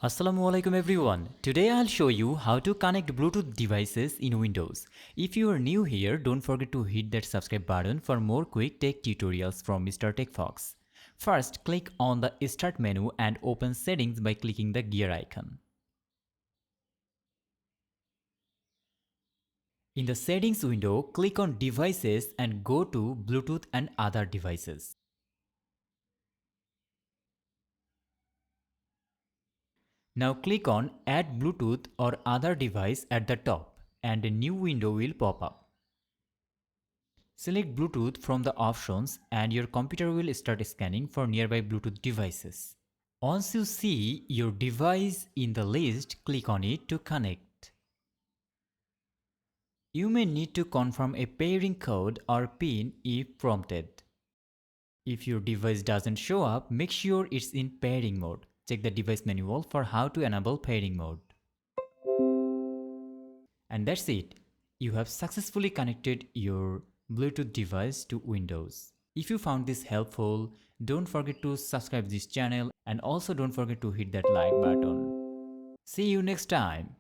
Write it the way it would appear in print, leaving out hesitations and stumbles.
Assalamualaikum everyone. Today I'll show you how to connect Bluetooth devices in Windows. If you are new here, don't forget to hit that subscribe button for more quick tech tutorials from Mr. TechFox. First, click on the Start menu and open Settings by clicking the gear icon. In the Settings window, click on Devices and go to Bluetooth and other devices. Now click on Add Bluetooth or other device at the top and a new window will pop up. Select Bluetooth from the options and your computer will start scanning for nearby Bluetooth devices. Once you see your device in the list, click on it to connect. You may need to confirm a pairing code or PIN if prompted. If your device doesn't show up, make sure it's in pairing mode. Check the device manual for how to enable pairing mode. And that's it. You have successfully connected your Bluetooth device to Windows. If you found this helpful, don't forget to subscribe this channel and also don't forget to hit that like button. See you next time.